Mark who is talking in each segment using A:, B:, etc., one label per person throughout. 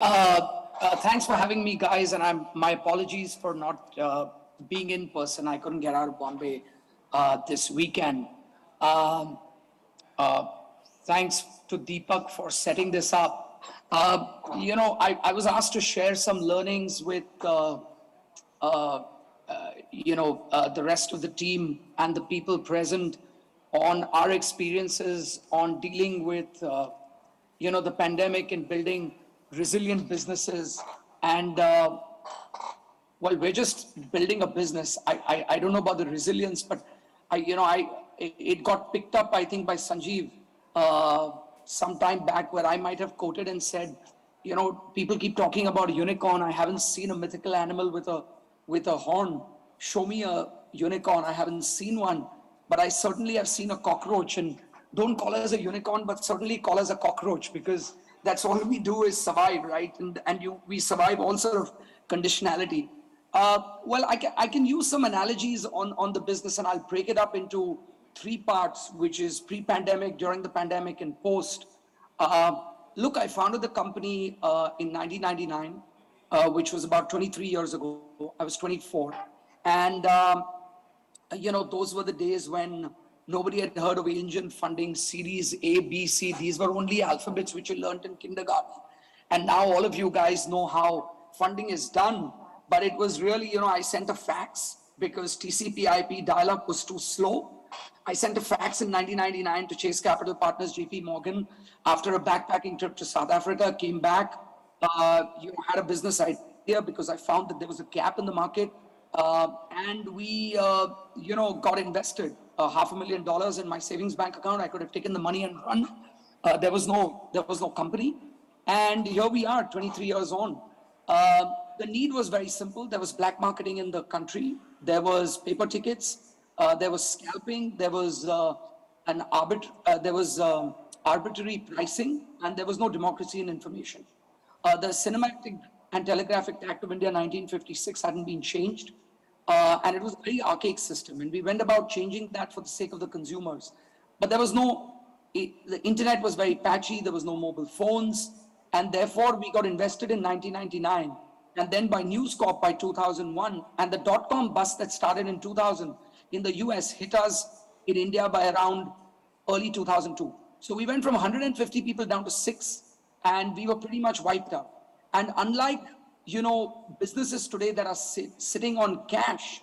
A: Thanks for having me, guys, and my apologies for not being in person. I couldn't get out of Bombay this weekend. Um, uh, Thanks to Deepak for setting this up. I was asked to share some learnings with the rest of the team and the people present on our experiences on dealing with the pandemic and building resilient businesses. And well, we're just building a business. I don't know about the resilience, but it got picked up, I think, by Sanjeev uh, some time back, where I might have quoted and said, people keep talking about a unicorn. I haven't seen a mythical animal with a horn. Show me a unicorn. I haven't seen one, but I certainly have seen a cockroach. And don't call us a unicorn, but certainly call us a cockroach, because that's all we do is survive, right? And we survive all sort of conditionality. Well, I can use some analogies on the business, and I'll break it up into three parts, which is pre-pandemic, during the pandemic, and post. Uh, Look, I founded the company in 1999, which was about 23 years ago. I was 24. And those were the days when nobody had heard of angel funding, series A, B, C. These were only alphabets which you learned in kindergarten. And now all of you guys know how funding is done. But it was really, I sent a fax because TCP/IP dial-up was too slow. I sent a fax in 1999 to Chase Capital Partners, JP Morgan, after a backpacking trip to South Africa. Came back, had a business idea because I found that there was a gap in the market, and we, got invested $500,000 in my savings bank account. I could have taken the money and run. There was no company, and here we are, 23 years on. The need was very simple. There was black marketing in the country. There was paper tickets. There was scalping. There was arbitrary pricing, and there was no democracy in information. The Cinematic and Telegraphic Act of India 1956 hadn't been changed, and it was a very archaic system. And we went about changing that for the sake of the consumers. But there was the internet was very patchy. There was no mobile phones, and therefore we got invested in 1999, and then by News Corp by 2001, and the dot-com bust that started in 2000 in the US hit us in India by around early 2002. So we went from 150 people down to 6, and we were pretty much wiped out. And unlike, businesses today that are sitting on cash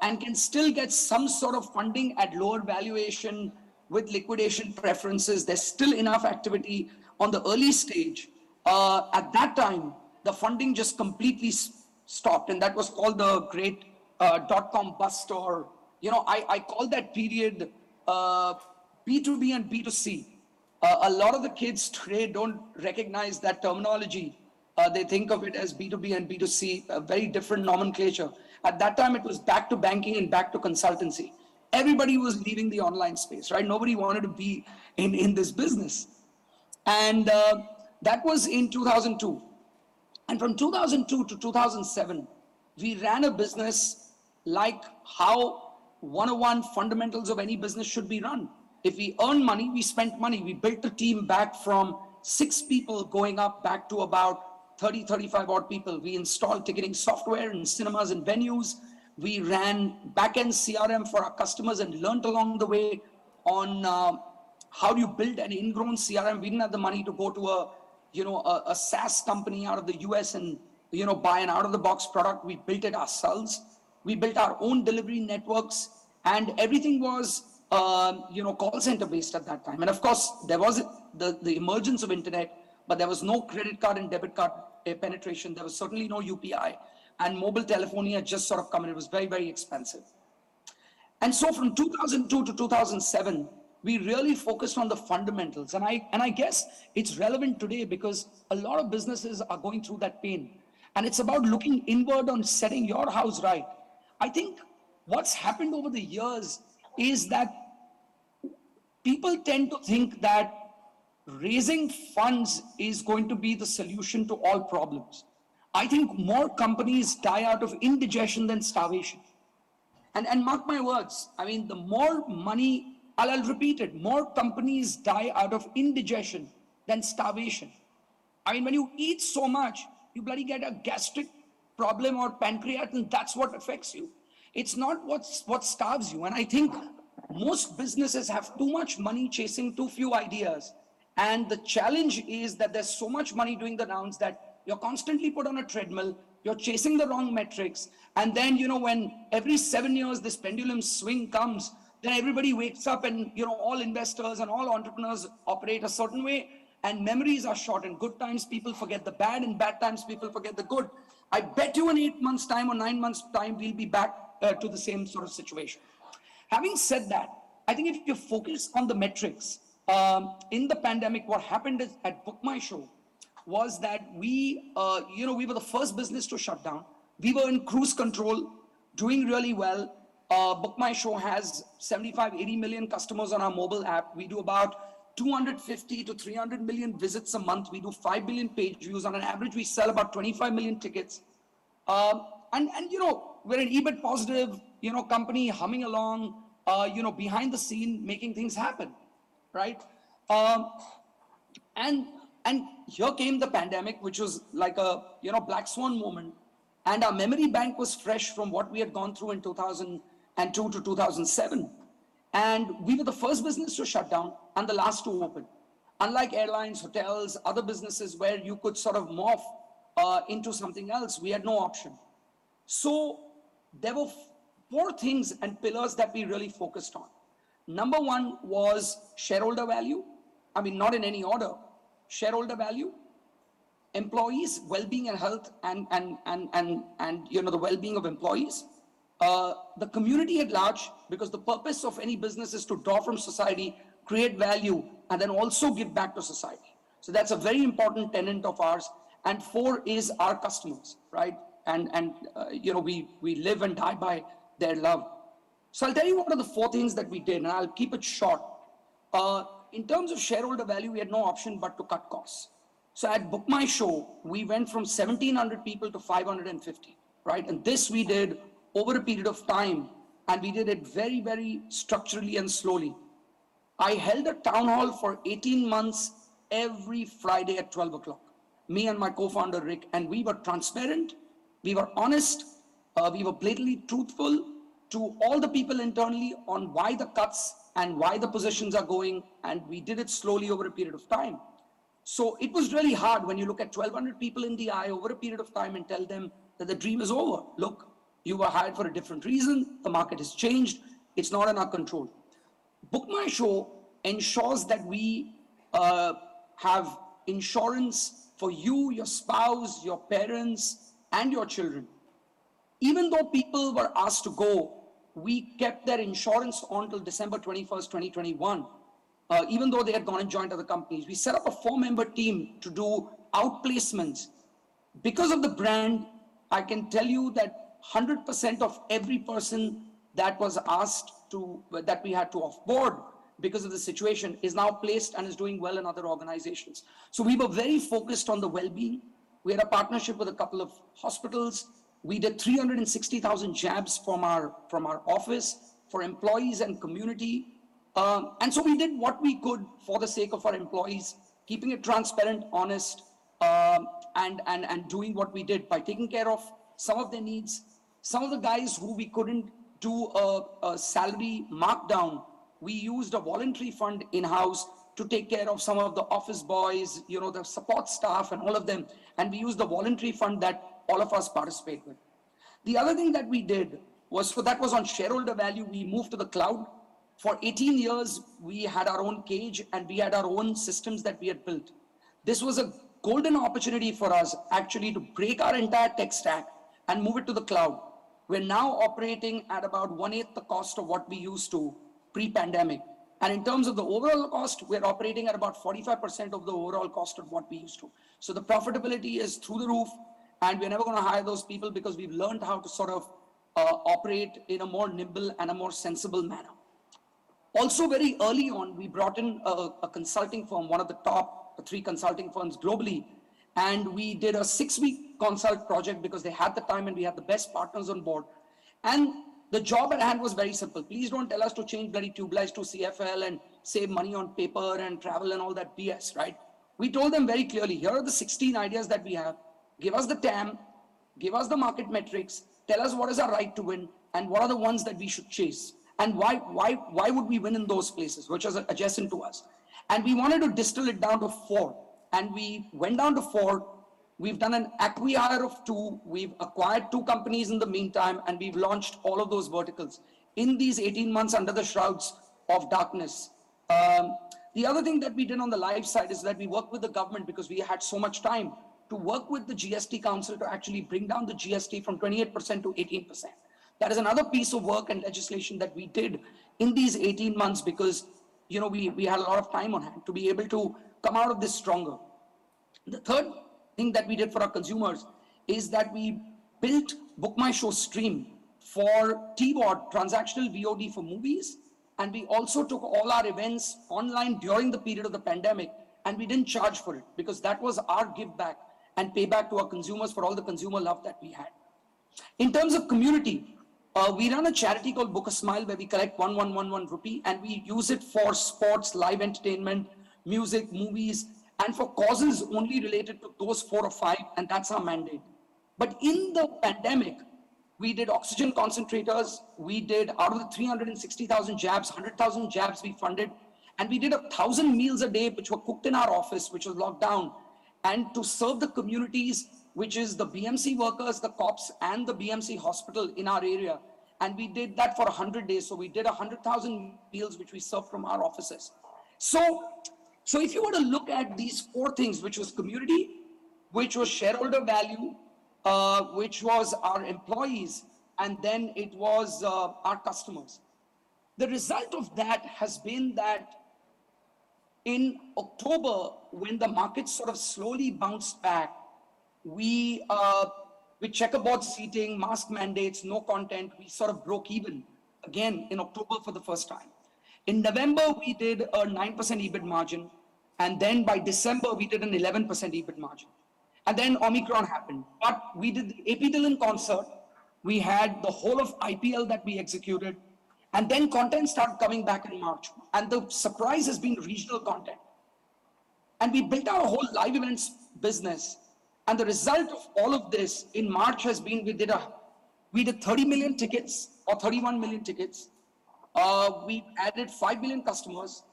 A: and can still get some sort of funding at lower valuation with liquidation preferences, there's still enough activity on the early stage. At that time, the funding just completely stopped, and that was called the great dot-com bust, or, I call that period B2B and B2C. A lot of the kids today don't recognize that terminology. They think of it as B2B and B2C, a very different nomenclature. At that time, it was back to banking and back to consultancy. Everybody was leaving the online space, right? Nobody wanted to be in this business. And that was in 2002. And from 2002 to 2007, we ran a business like how 101 fundamentals of any business should be run. If we earn money, we spent money. We built a team back from 6 people going up back to about 30, 35 odd people. We installed ticketing software in cinemas and venues. We ran back-end CRM for our customers and learned along the way on how do you build an ingrown CRM. We didn't have the money to go to a SaaS company out of the US and, buy an out-of-the-box product. We built it ourselves. We built our own delivery networks, and everything was, call center based at that time. And of course, there was the emergence of internet, but there was no credit card and debit card penetration. There was certainly no UPI, and mobile telephony had just sort of come in. It was very, very expensive. And so from 2002 to 2007, we really focused on the fundamentals. And I guess it's relevant today because a lot of businesses are going through that pain. And it's about looking inward on setting your house right. I think what's happened over the years is that people tend to think that raising funds is going to be the solution to all problems. I think more companies die out of indigestion than starvation. And mark my words, I mean, the more money, I'll repeat it, more companies die out of indigestion than starvation. I mean, when you eat so much, you bloody get a gastric problem or pancreas, and that's what affects you. It's not what starves you. And I think most businesses have too much money chasing too few ideas. And the challenge is that there's so much money doing the rounds that you're constantly put on a treadmill, you're chasing the wrong metrics. And then, when every 7 years this pendulum swing comes, then everybody wakes up and, all investors and all entrepreneurs operate a certain way, and memories are short. In good times, people forget the bad, and bad times, people forget the good. I bet you in 8 months' time or 9 months' time, we'll be back to the same sort of situation. Having said that, I think if you focus on the metrics, in the pandemic, what happened is at BookMyShow was that we were the first business to shut down. We were in cruise control, doing really well. BookMyShow has 75, 80 million customers on our mobile app. We do about 250 to 300 million visits a month. We do 5 billion page views. On an average, we sell about 25 million tickets. We're an EBIT positive, company humming along, behind the scene, making things happen, right? And here came the pandemic, which was like a, black swan moment. And our memory bank was fresh from what we had gone through in 2002 to 2007. And we were the first business to shut down and the last to open. Unlike airlines, hotels, other businesses where you could sort of morph into something else, we had no option. So there were 4 things and pillars that we really focused on. Number 1 was shareholder value. I mean, not in any order. Shareholder value, employees' well-being and health, and the well-being of employees, the community at large, because the purpose of any business is to draw from society, create value, and then also give back to society. So that's a very important tenet of ours. And 4 is our customers, right? We live and die by their love. So I'll tell you what are the 4 things that we did, and I'll keep it short. In terms of shareholder value, we had no option but to cut costs. So at BookMyShow, we went from 1,700 people to 550, right? And this we did over a period of time, and we did it very, very structurally and slowly. I held a town hall for 18 months every Friday at 12 o'clock, me and my co-founder, Rick, and we were transparent, we were honest, we were blatantly truthful to all the people internally on why the cuts and why the positions are going, and we did it slowly over a period of time. So it was really hard when you look at 1,200 people in the eye over a period of time and tell them that the dream is over. Look, you were hired for a different reason, the market has changed, it's not in our control. BookMyShow ensures that we have insurance for you, your spouse, your parents, and your children. Even though people were asked to go, we kept their insurance on until December 21st, 2021. Even though they had gone and joined other companies. We set up a 4-member team to do outplacements. Because of the brand, I can tell you that 100% of every person that was asked to, that we had to offboard because of the situation, is now placed and is doing well in other organizations. So we were very focused on the well-being. We had a partnership with a couple of hospitals. We did 360,000 jabs from our office for employees and community. And so we did what we could for the sake of our employees, keeping it transparent, honest, and doing what we did by taking care of some of their needs. Some of the guys who we couldn't do a salary markdown, we used a voluntary fund in-house to take care of some of the office boys, the support staff and all of them. And we used the voluntary fund that all of us participate with. The other thing that we did was, so that was on shareholder value, we moved to the cloud. For 18 years, we had our own cage and we had our own systems that we had built. This was a golden opportunity for us actually to break our entire tech stack and move it to the cloud. We're now operating at about 1/8 the cost of what we used to pre-pandemic. And in terms of the overall cost, we're operating at about 45% of the overall cost of what we used to. So the profitability is through the roof, and we're never going to hire those people because we've learned how to sort of operate in a more nimble and a more sensible manner. Also, very early on, we brought in a consulting firm, one of the top 3 consulting firms globally, and we did a 6-week consult project because they had the time and we had the best partners on board. And the job at hand was very simple. Please don't tell us to change bloody tube lights to CFL and save money on paper and travel and all that BS, right? We told them very clearly, here are the 16 ideas that we have. Give us the TAM, give us the market metrics, tell us what is our right to win, and what are the ones that we should chase. And why would we win in those places, which is adjacent to us? And we wanted to distill it down to 4. And we went down to 4. We've done an acqui-hire of 2. We've acquired 2 companies in the meantime, and we've launched all of those verticals in these 18 months under the shrouds of darkness. The other thing that we did on the live side is that we worked with the government because we had so much time to work with the GST Council to actually bring down the GST from 28% to 18%. That is another piece of work and legislation that we did in these 18 months because, you know, we had a lot of time on hand to be able to come out of this stronger. The third thing that we did for our consumers is that we built BookMyShow Stream for TVOD, transactional VOD for movies. And we also took all our events online during the period of the pandemic, and we didn't charge for it because that was our give back and payback to our consumers for all the consumer love that we had. In terms of community, we run a charity called Book a Smile where we collect 1111 rupee and we use it for sports, live entertainment, music, movies, and for causes only related to those 4 or 5, and that's our mandate. But in the pandemic, we did oxygen concentrators. We did, out of the 360,000 jabs, 100,000 jabs we funded. And we did 1,000 meals a day, which were cooked in our office, which was locked down. And to serve the communities, which is the BMC workers, the cops, and the BMC hospital in our area. And we did that for 100 days. So we did 100,000 meals, which we served from our offices. So if you were to look at these 4 things, which was community, which was shareholder value, which was our employees, and then it was our customers. The result of that has been that in October, when the market sort of slowly bounced back, we, with checkerboard seating, mask mandates, no content, we sort of broke even again in October for the first time. In November, we did a 9% EBIT margin, and then by December, we did an 11% EBIT margin. And then Omicron happened. But we did the AP Dillon concert. We had the whole of IPL that we executed. And then content started coming back in March. And the surprise has been regional content. And we built our whole live events business. And the result of all of this in March has been we did 30 million tickets or 31 million tickets. We added 5 million customers.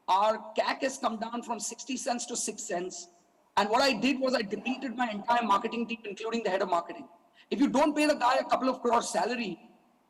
A: Our CAC has come down from 60 cents to 6 cents. And what I did was I depleted my entire marketing team, including the head of marketing. If you don't pay the guy a couple of crores salary,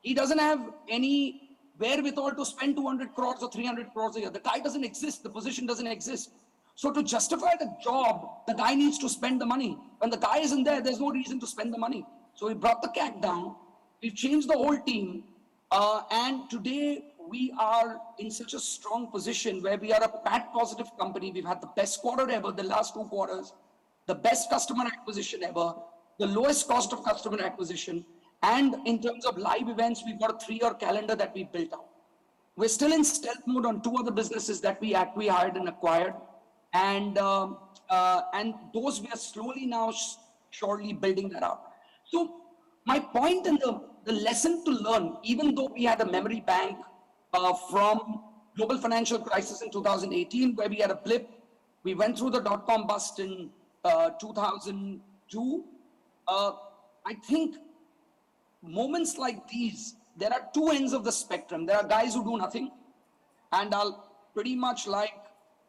A: he doesn't have any wherewithal to spend 200 crores or 300 crores a year. The guy doesn't exist. The position doesn't exist. So to justify the job, the guy needs to spend the money. When the guy isn't there, there's no reason to spend the money. So we brought the CAC down. We've changed the whole team. And today we are in such a strong position where we are a PAT positive company. We've had the best quarter ever, the last 2 quarters, the best customer acquisition ever, the lowest cost of customer acquisition. And in terms of live events, we've got a 3-year calendar that we built out. We're still in stealth mode on 2 other businesses that we hired and acquired. And those we are slowly now surely building that out. So my point in the lesson to learn, even though we had a memory bank from global financial crisis in 2018, where we had a blip, we went through the dot-com bust in 2002. I think moments like these, there are 2 ends of the spectrum. There are guys who do nothing, and I'll pretty much like,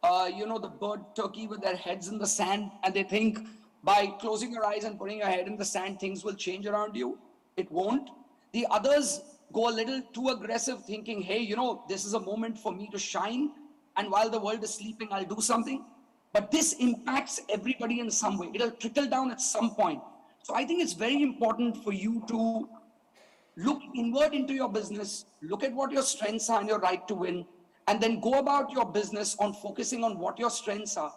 A: the bird turkey with their heads in the sand, and they think by closing your eyes and putting your head in the sand, things will change around you. It won't. The others go a little too aggressive, thinking, hey, this is a moment for me to shine, and while the world is sleeping, I'll do something. But this impacts everybody in some way. It'll trickle down at some point. So I think it's very important for you to look inward into your business, look at what your strengths are and your right to win, and then go about your business on focusing on what your strengths are.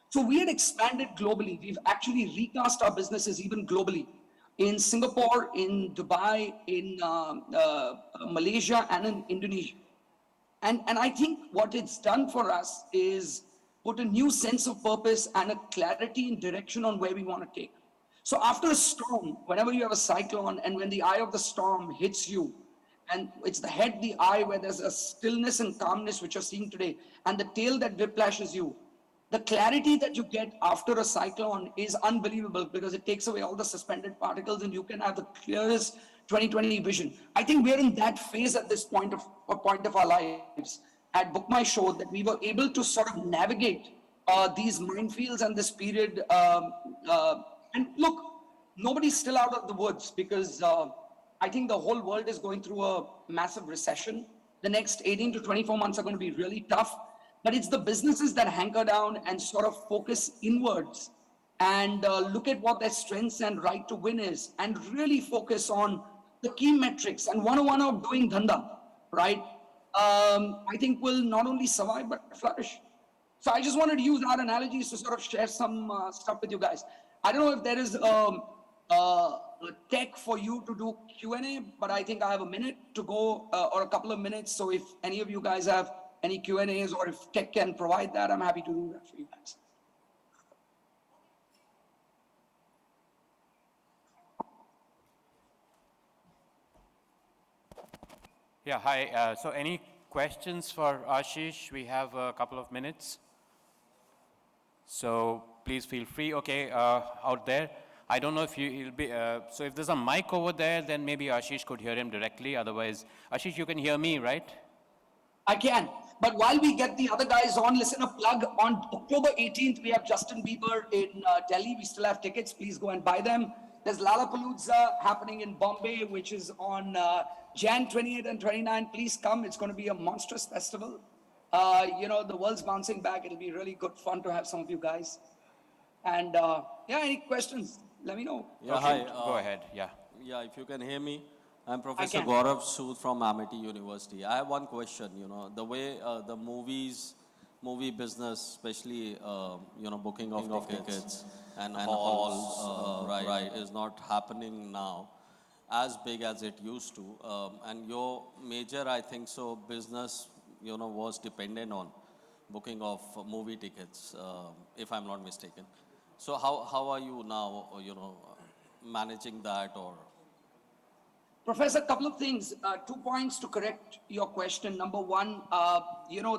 A: So we had expanded globally. We've actually recast our businesses even globally. In Singapore, in Dubai, in Malaysia, and in Indonesia. And I think what it's done for us is put a new sense of purpose and a clarity and direction on where we want to take. So after a storm, whenever you have a cyclone and when the eye of the storm hits you, and it's the head, the eye, where there's a stillness and calmness which you're seeing today, and the tail that whiplashes you, the clarity that you get after a cyclone is unbelievable because it takes away all the suspended particles and you can have the clearest 2020 vision. I think we're in that phase at this point of our lives at BookMyShow that we were able to sort of navigate these minefields and this period. And look, nobody's still out of the woods because I think the whole world is going through a massive recession. The next 18 to 24 months are going to be really tough. But it's the businesses that hanker down and sort of focus inwards and look at what their strengths and right to win is and really focus on the key metrics and 101 of doing dhanda, right? I think will not only survive but flourish. So I just wanted to use our analogies to sort of share some stuff with you guys. I don't know if there is a tech for you to do Q&A, but I think I have a minute to go or a couple of minutes. So if any of you guys have any Q&As or if tech can provide that, I'm happy to do that for you guys.
B: Yeah, hi. So any questions for Ashish? We have a couple of minutes. So please feel free. Okay, out there. I don't know if he'll be, so if there's a mic over there, then maybe Ashish could hear him directly. Otherwise, Ashish, you can hear me, right?
A: I can. But while we get the other guys on, listen, a plug. On October 18th, we have Justin Bieber in Delhi. We still have tickets. Please go and buy them. There's Lollapalooza happening in Bombay, which is on Jan 28 and 29. Please come. It's going to be a monstrous festival. You know, the world's bouncing back. It'll be really good fun to have some of you guys. And yeah, any questions? Let me know.
C: Yeah,
B: Okay,
C: hi.
B: go ahead. Yeah.
C: Yeah, if you can hear me. I'm Professor Gaurav Sood from Amity University. I have one question, the way the movie business, especially, booking of tickets and halls, right, is not happening now as big as it used to. And your major, I think so, business, was dependent on booking of movie tickets, if I'm not mistaken. So how are you now, managing that or?
A: Professor, a couple of things. 2 points to correct your question. Number one,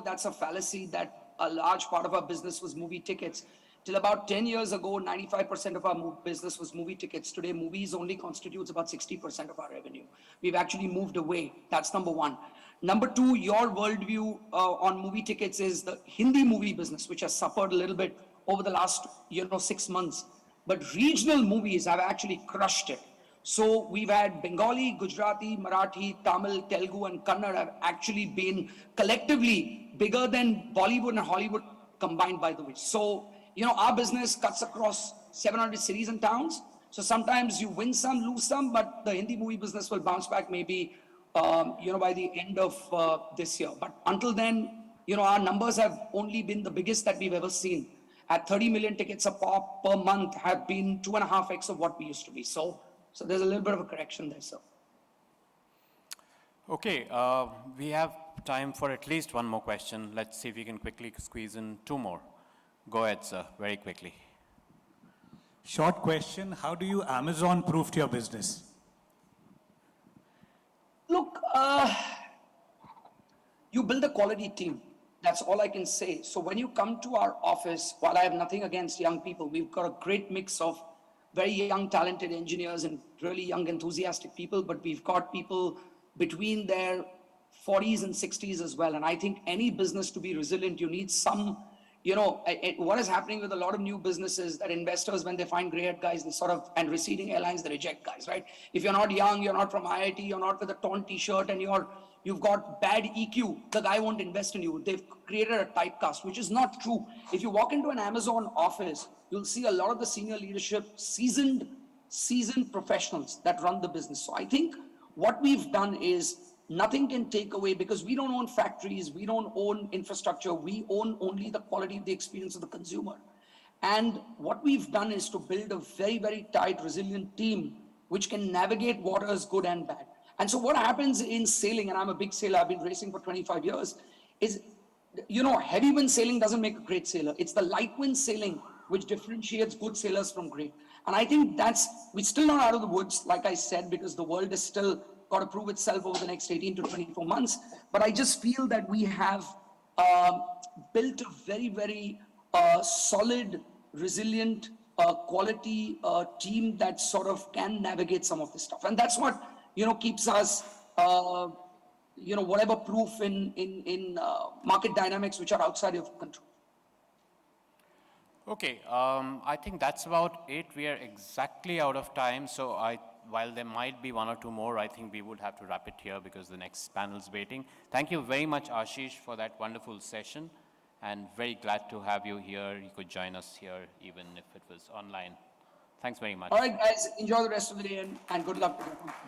A: that's a fallacy that a large part of our business was movie tickets. Till about 10 years ago, 95% of our business was movie tickets. Today, movies only constitutes about 60% of our revenue. We've actually moved away. That's number one. Number two, your worldview on movie tickets is the Hindi movie business, which has suffered a little bit over the last, 6 months. But regional movies have actually crushed it. So we've had Bengali, Gujarati, Marathi, Tamil, Telugu, and Kannada have actually been collectively bigger than Bollywood and Hollywood combined, by the way. So, our business cuts across 700 cities and towns. So sometimes you win some, lose some, but the Hindi movie business will bounce back maybe, by the end of this year. But until then, our numbers have only been the biggest that we've ever seen. At 30 million tickets a pop per month have been 2.5x of what we used to be. So there's a little bit of a correction there, sir.
B: Okay, we have time for at least one more question. Let's see if we can quickly squeeze in two more. Go ahead, sir, very quickly.
D: Short question, how do you Amazon-proof your business?
A: Look, you build a quality team. That's all I can say. So when you come to our office, while I have nothing against young people, we've got a great mix of very young, talented engineers and really young, enthusiastic people, but we've got people between their 40s and 60s as well. And I think any business to be resilient, you need some, what is happening with a lot of new businesses that investors, when they find gray-haired guys, they sort of, and receding airlines, they reject guys, right? If you're not young, you're not from IIT, you're not with a torn t-shirt, and you've got bad EQ, the guy won't invest in you. They've created a typecast, which is not true. If you walk into an Amazon office, you'll see a lot of the senior leadership, seasoned professionals that run the business. So I think what we've done is nothing can take away, because we don't own factories, we don't own infrastructure, we own only the quality of the experience of the consumer. And what we've done is to build a very, very tight, resilient team which can navigate waters good and bad. And so what happens in sailing, and I'm a big sailor, I've been racing for 25 years, is, heavy wind sailing doesn't make a great sailor. It's the light wind sailing which differentiates good sailors from great. And I think we're still not out of the woods, like I said, because the world is still got to prove itself over the next 18 to 24 months. But I just feel that we have built a very, very solid, resilient, quality team that sort of can navigate some of this stuff. And that's what, keeps us, whatever proof in market dynamics which are outside of control.
B: Okay, I think that's about it. We are exactly out of time. So while there might be one or two more, I think we would have to wrap it here because the next panel's waiting. Thank you very much, Ashish, for that wonderful session. And very glad to have you here. You could join us here even if it was online. Thanks very much.
A: All right, guys, enjoy the rest of the day and good luck with your company.